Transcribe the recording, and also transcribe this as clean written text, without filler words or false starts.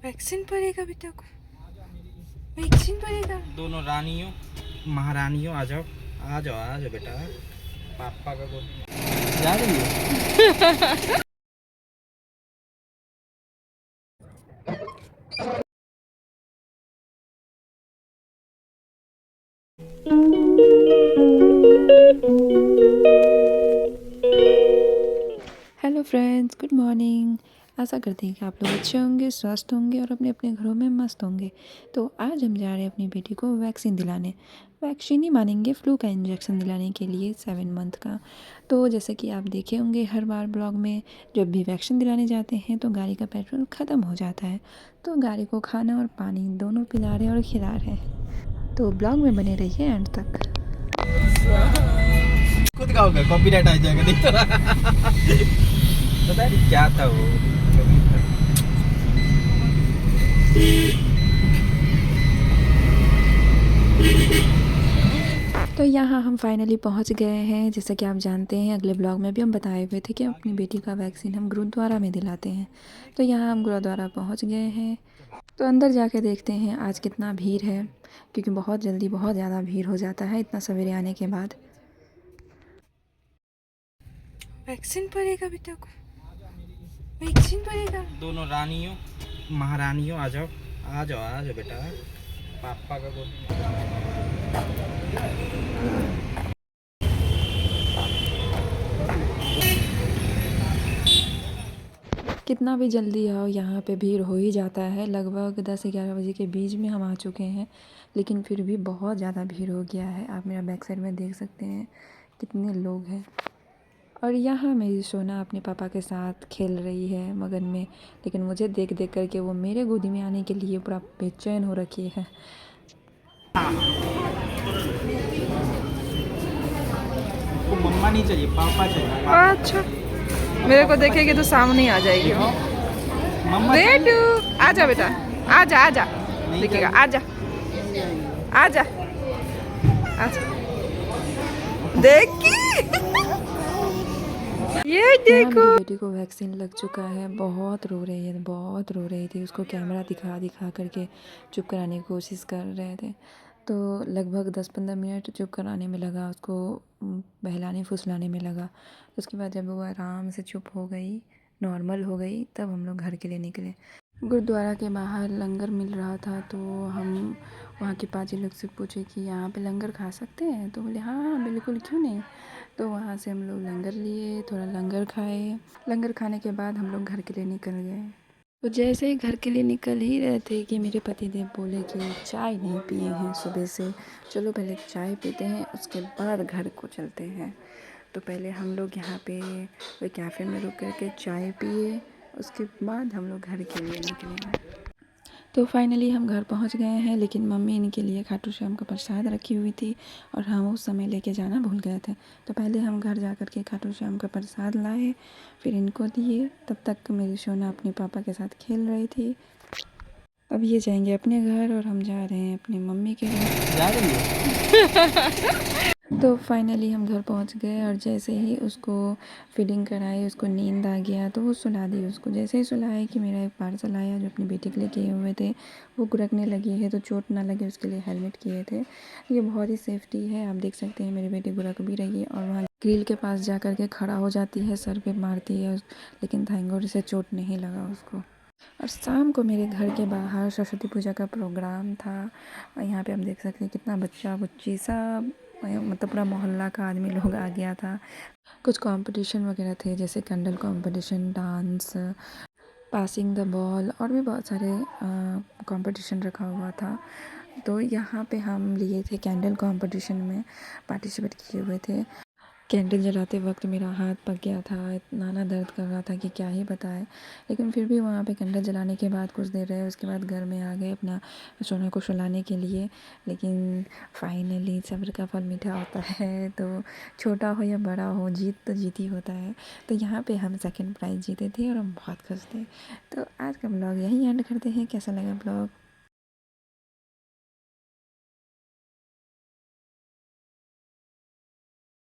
Vaccine पड़ेगा बेटा को, वैक्सीन पड़ेगा। दोनों रानियों महारानियों आ जाओ, आ जाओ, आ जाओ बेटा, पापा का गोद जा रही है। Hello friends, good morning. आशा करते हैं कि आप लोग अच्छे होंगे, स्वस्थ होंगे और अपने अपने घरों में मस्त होंगे। तो आज हम जा रहे हैं अपनी बेटी को वैक्सीन दिलाने। वैक्सीन ही मानेंगे, फ्लू का इंजेक्शन दिलाने के लिए 7 मंथ का। तो जैसे कि आप देखे होंगे हर बार ब्लॉग में, जब भी वैक्सीन दिलाने जाते हैं तो गाड़ी का पेट्रोल ख़त्म हो जाता है। तो गाड़ी को खाना और पानी दोनों पिला रहे हैं और खिला रहे हैं। तो ब्लॉग में बने रहिए एंड तक। खुद का होगा, कॉपीराइट आ जाएगा, नहीं तो पता नहीं क्या था वो। तो यहाँ हम फाइनली पहुँच गए हैं। जैसा कि आप जानते हैं, अगले ब्लॉग में भी हम बताए हुए थे कि अपनी बेटी का वैक्सीन हम गुरुद्वारा में दिलाते हैं। तो यहाँ हम गुरुद्वारा पहुँच गए हैं। तो अंदर जाके देखते हैं आज कितना भीड़ है, क्योंकि बहुत जल्दी बहुत ज़्यादा भीड़ हो जाता है इतना सवेरे आने के बाद। वैक्सीन पड़ेगा बेटा को, वैक्सीन पड़ेगा। दोनों रानियों महारानियों आ जाओ, आ जाओ, आ जाओ बेटा, पापा का गोद। कितना भी जल्दी आओ, यहाँ पे भीड़ हो ही जाता है। लगभग 10-11 बजे के बीच में हम आ चुके हैं, लेकिन फिर भी बहुत ज़्यादा भीड़ हो गया है। आप मेरा बैक साइड में देख सकते हैं कितने लोग हैं। और यहाँ मेरी सोना अपने पापा के साथ खेल रही है मगन में, लेकिन मुझे देख देख करके वो मेरे गोदी में आने के लिए पूरा बेचैन हो रखी है। वो मम्मा नहीं चाहिए, पापा चाहिए। अच्छा, मेरे को देखेगी तो सामने आ जाएगी वो। मम्मा बेटू आ जा बेटा, आ जा आ जा, नहीं देखिएगा, चाहिए। आ जा आ जा आ जा, देखी ये देखो। मेरी बेटी को वैक्सीन लग चुका है, बहुत रो रही है, बहुत रो रही थी। उसको कैमरा दिखा दिखा करके चुप कराने की कोशिश कर रहे थे। तो लगभग 10-15 मिनट चुप कराने में लगा उसको, बहलाने फुसलाने में लगा। उसके बाद जब वो आराम से चुप हो गई, नॉर्मल हो गई, तब हम लोग घर के लिए निकले। गुरुद्वारा के बाहर लंगर मिल रहा था, तो हम वहाँ के पाजी लोग से पूछे कि यहाँ पे लंगर खा सकते हैं। तो बोले हाँ हाँ बिल्कुल, क्यों नहीं। तो वहाँ से हम लोग लंगर लिए, थोड़ा लंगर खाए। लंगर खाने के बाद हम लोग घर के लिए निकल गए। तो जैसे ही घर के लिए निकल ही रहे थे कि मेरे पतिदेव बोले कि चाय नहीं पिए हैं सुबह से, चलो पहले चाय पीते हैं, उसके बाद घर को चलते हैं। तो पहले हम लोग यहाँ पे कोई कैफ़े में रुक कर के चाय पिए, उसके बाद हम लोग घर के लिए निकले। तो फाइनली हम घर पहुंच गए हैं, लेकिन मम्मी इनके लिए खाटू श्याम का प्रसाद रखी हुई थी और हम उस समय लेके जाना भूल गए थे। तो पहले हम घर जा कर के खाटू श्याम का प्रसाद लाए, फिर इनको दिए। तब तक मेरी सोना अपने पापा के साथ खेल रही थी। अब ये जाएंगे अपने घर और हम जा रहे हैं अपनी मम्मी के घर। जा रही है। तो फाइनली हम घर पहुंच गए और जैसे ही उसको फीडिंग कराई, उसको नींद आ गया तो वो सुला दी उसको। जैसे ही सुलाए कि मेरा एक पार्सल आया जो अपनी बेटी के लिए किए हुए थे, वो गुरकने लगी है, तो चोट ना लगे उसके लिए हेलमेट किए थे। ये बहुत ही सेफ्टी है। आप देख सकते हैं मेरी बेटी गुरक भी रही है और वहाँ ग्रिल के पास जा कर के खड़ा हो जाती है, सर पे मारती है, लेकिन थैंक गॉड से चोट नहीं लगा उसको। और शाम को मेरे घर के बाहर सरस्वती पूजा का प्रोग्राम था। यहाँ पे हम देख सकते हैं कितना बच्चा बच्ची सब, मतलब पूरा मोहल्ला का आदमी लोग आ गया था। कुछ कंपटीशन वगैरह थे, जैसे candle competition, dance, passing the ball और भी बहुत सारे कंपटीशन रखा हुआ था। तो यहाँ पे हम लिए थे कैंडल कंपटीशन में पार्टिसिपेट किए हुए थे। कैंडल जलाते वक्त मेरा हाथ पक गया था, इतना ना दर्द कर रहा था कि क्या ही बताएं। लेकिन फिर भी वहाँ पे कैंडल जलाने के बाद कुछ देर रहे, उसके बाद घर में आ गए अपना सोना को सुलाने के लिए। लेकिन फाइनली सब्र का फल मीठा होता है, तो छोटा हो या बड़ा हो, जीत तो जीत ही होता है। तो यहाँ पे हम सेकंड प्राइज़ जीते थे और हम बहुत खुश थे। तो आज का ब्लॉग यहीं एंड करते हैं। कैसा लगा ब्लॉग?